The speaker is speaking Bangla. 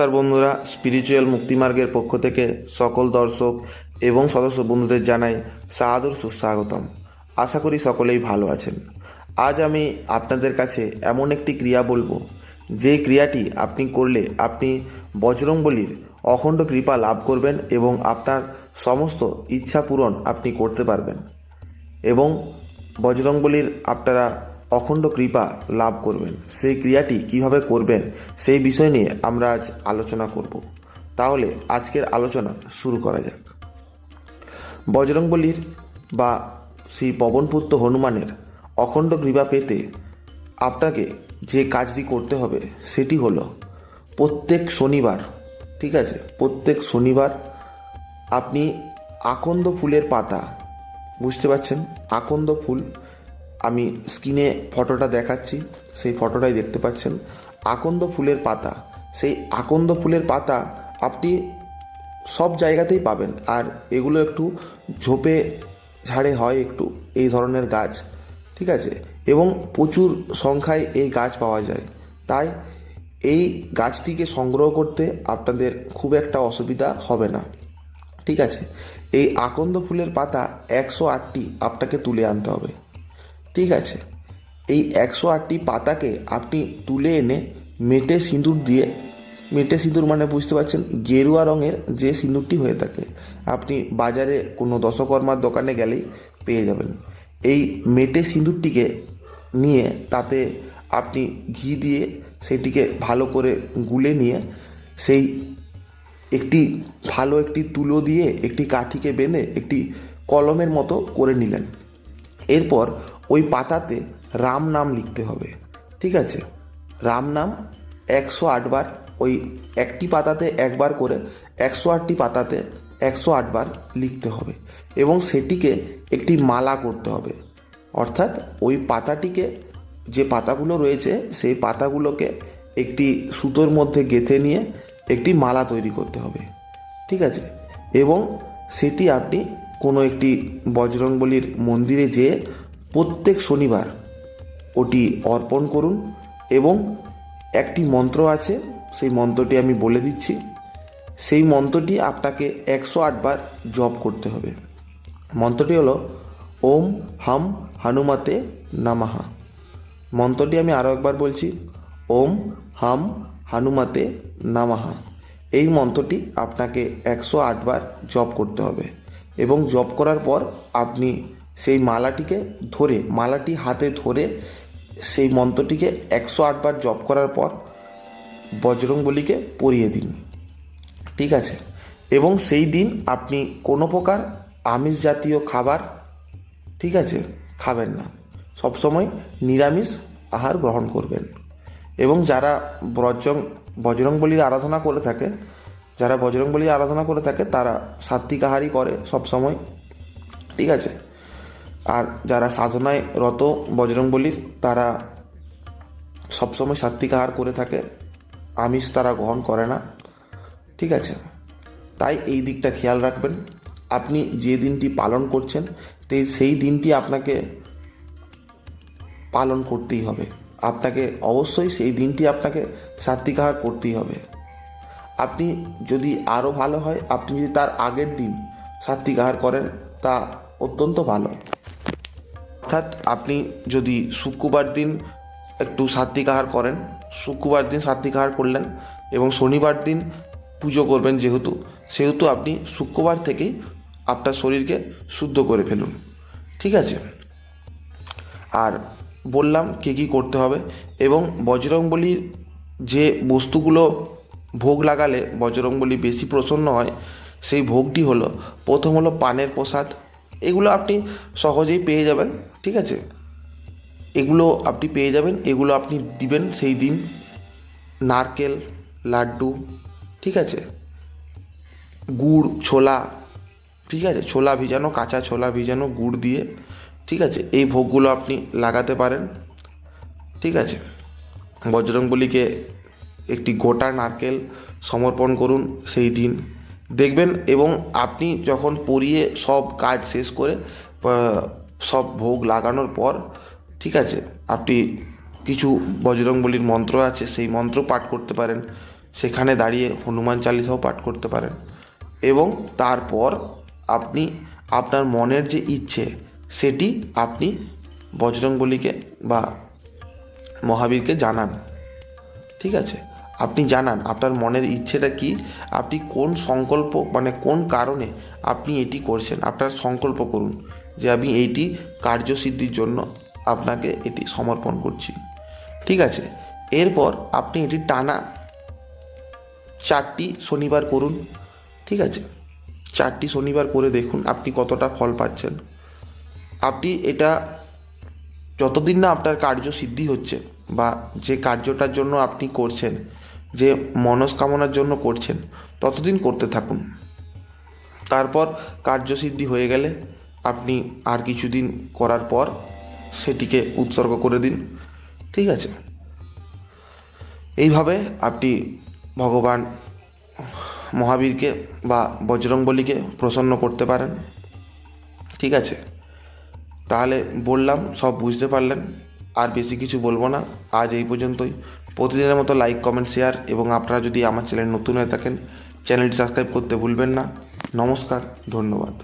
নমস্কার বন্ধুরা, স্পিরিচুয়াল মুক্তিমার্গের পক্ষ থেকে সকল দর্শক এবং সদস্য বন্ধুদের জানাই সাদর সুস্বাগতম। আশা করি সকলেই ভালো আছেন। আজ আমি আপনাদের কাছে এমন একটি ক্রিয়া বলবো, যে ক্রিয়াটি আপনি করলে আপনি বজরংবলীর অখণ্ড কৃপা লাভ করবেন এবং আপনার সমস্ত ইচ্ছা পূরণ আপনি করতে পারবেন এবং বজরংবলীর আপনারা অখণ্ড কৃপা লাভ করবেন। সেই ক্রিয়াটি কিভাবে করবেন সেই বিষয় নিয়ে আমরা আজ আলোচনা করব। তাহলে আজকের আলোচনা শুরু করা যাক। বজরংবলীর বা শ্রী পবনপুত্র হনুমানের অখণ্ড কৃপা পেতে আপনাকে যে কাজটি করতে হবে সেটি হলো প্রত্যেক শনিবার, ঠিক আছে, প্রত্যেক শনিবার আপনি আকন্দ ফুলের পাতা, বুঝতে পারছেন, আকন্দ ফুল, আমি স্ক্রিনে ফটোটা দেখাচ্ছি, সেই ফটোটাই দেখতে পাচ্ছেন, আকন্দ ফুলের পাতা। সেই আকন্দ ফুলের পাতা আপনি সব জায়গাতেই পাবেন, আর এগুলো একটু ঝোপে ঝাড়ে হয় একটু এই ধরনের গাছ, ঠিক আছে, এবং প্রচুর সংখ্যায় এই গাছ পাওয়া যায়। তাই এই গাছটিকে সংগ্রহ করতে আপনাদের খুব একটা অসুবিধা হবে না, ঠিক আছে। এই আকন্দ ফুলের পাতা 108টি আপনাকে তুলে আনতে হবে, ঠিক আছে। এই 108টি পাতাকে আপনি তুলে এনে মেটে সিঁদুর দিয়ে, মেটে সিঁদুর মানে বুঝতে পারছেন, গেরুয়া রঙের যে সিঁদুরটি হয়ে থাকে, আপনি বাজারে কোনো দশকর্মার দোকানে গেলেই পেয়ে যাবেন। এই মেটে সিঁদুরটিকে নিয়ে তাতে আপনি ঘি দিয়ে সেটিকে ভালো করে গুলে নিয়ে সেই একটি তুলো দিয়ে একটি কাঠিকে বেঁধে একটি কলমের মতো করে নিলেন। এরপর ওই পাতাতে রাম নাম লিখতে হবে, ঠিক আছে। রাম নাম 108 বার, ওই একটি পাতাতে একবার করে 108টি পাতাতে 108 বার লিখতে হবে এবং সেটিকে একটি মালা করতে হবে। অর্থাৎ ওই পাতাটিকে, যে পাতাগুলো রয়েছে সেই পাতাগুলোকে একটি সুতোর মধ্যে গেঁথে নিয়ে একটি মালা তৈরি করতে হবে, ঠিক আছে। এবং সেটি আপনি কোনো একটি বজরংবলীর মন্দিরে যেয়ে প্রত্যেক শনিবার ওটি অর্পণ করুন এবং একটি মন্ত্র আছে, সেই মন্ত্রটি আমি বলে দিচ্ছি। সেই মন্ত্রটি আপনাকে 108 বার জপ করতে হবে। মন্ত্রটি হলো ওম হাম হনুমতে নমঃ। মন্ত্রটি আমি আরও একবার বলছি, ওম হাম হনুমতে নমঃ। এই মন্ত্রটি আপনাকে 108 বার জপ করতে হবে এবং জপ করার পর আপনি সেই মালাটিকে ধরে, মালাটি হাতে ধরে সেই মন্ত্রটিকে 108 বার জপ করার পর বজরংবলীকে পরিয়ে দিন, ঠিক আছে। এবং সেই দিন আপনি কোনো প্রকার আমিষ জাতীয় খাবার, ঠিক আছে, খাবেন না। সবসময় নিরামিষ আহার গ্রহণ করবেন। এবং যারা বজরংবলীর আরাধনা করে থাকে, যারা বজরংবলীর আরাধনা করে থাকে তারা সাত্বিক আহারই করে সবসময়, ঠিক আছে। আর যারা সাধনায় রত বজরংবলীর, তারা সবসময় সাত্বিক আহার করে থাকে, আমিষ তারা গ্রহণ করে না, ঠিক আছে। তাই এই দিকটা খেয়াল রাখবেন। আপনি যে দিনটি পালন করছেন সেই দিনটি আপনাকে পালন করতেই হবে, আপনাকে অবশ্যই সেই দিনটি আপনাকে সাত্বিক আহার করতেই হবে। আপনি যদি আরও ভালো হয়, আপনি যদি তার আগের দিন সাত্বিক আহার করেন তা অত্যন্ত ভালো। অর্থাৎ আপনি যদি শুক্রবার দিন একটু সাত্বিক আহার করেন, শুক্রবার দিন সাত্বিক আহার করলেন এবং শনিবার দিন পুজো করবেন, সেহেতু আপনি শুক্রবার থেকেই আপনার শরীরকে শুদ্ধ করে ফেলুন, ঠিক আছে। আর বললাম কী কী করতে হবে এবং বজরংবলীর যে বস্তুগুলো ভোগ লাগালে বজরংবলী বেশি প্রসন্ন হয়, সেই ভোগটি হলো, প্রথম হলো পানের প্রসাদ। এগুলো আপনি সহজেই পেয়ে যাবেন, ঠিক আছে, এগুলো আপনি পেয়ে যাবেন, এগুলো আপনি দিবেন সেই দিন। নারকেল লাড্ডু, ঠিক আছে, গুড়, ছোলা, ঠিক আছে, ছোলা ভিজানো, কাঁচা ছোলা ভিজানো গুড় দিয়ে, ঠিক আছে, এই ভোগগুলো আপনি লাগাতে পারেন, ঠিক আছে। বজরংবলীকে একটি গোটা নারকেল সমর্পণ করুন সেই দিন, দেখবেন। এবং আপনি যখন পরিয়ে সব কাজ শেষ করে সব ভোগ লাগানোর পর, ঠিক আছে, আপনি কিছু বজরংবলীর মন্ত্র আছে সেই মন্ত্র পাঠ করতে পারেন, সেখানে দাঁড়িয়ে হনুমান চালিসাও পাঠ করতে পারেন এবং তারপর আপনি আপনার মনের যে ইচ্ছে সেটি আপনি বজরংবলীকে বা মহাবীরকে জানান। ঠিক আছে, আপনি জানান আপনার মনের ইচ্ছেটা কি, আপনি কোন সংকল্প মানে কোন কারণে আপনি এটি করছেন, আপনার সংকল্প করুন যে আমি এইটি কার্যসিদ্ধির জন্য আপনাকে এটি সমর্পণ করছি। ঠিক আছে, এরপর আপনি এটি টানা 4টি শনিবার করুন। ঠিক আছে, 4টি শনিবার করে দেখুন আপনি কতটা ফল পাচ্ছেন। আপনি এটা যতদিন না আপনার কার্য সিদ্ধি হচ্ছে বা যে কার্যটার জন্য আপনি করছেন, যে মনস্কামনার জন্য করছেন, ততদিন করতে থাকুন। তারপর কার্যসিদ্ধি হয়ে গেলে আপনি আর কিছুদিন করার পর সেটিকে উৎসর্গ করে দিন। ঠিক আছে, এইভাবে আপনি ভগবান মহাবীরকে বা বজরংবলীকে প্রসন্ন করতে পারেন। ঠিক আছে, তাহলে বললাম সব বুঝতে পারলেন, আর বেশি কিছু বলবো না। আজ এই পর্যন্তই। প্রতিদিনের মতো লাইক, কমেন্ট, শেয়ার এবং আপনারা যদি আমার চ্যানেল নতুন হয়ে থাকেন চ্যানেলটি সাবস্ক্রাইব করতে ভুলবেন না। নমস্কার, ধন্যবাদ।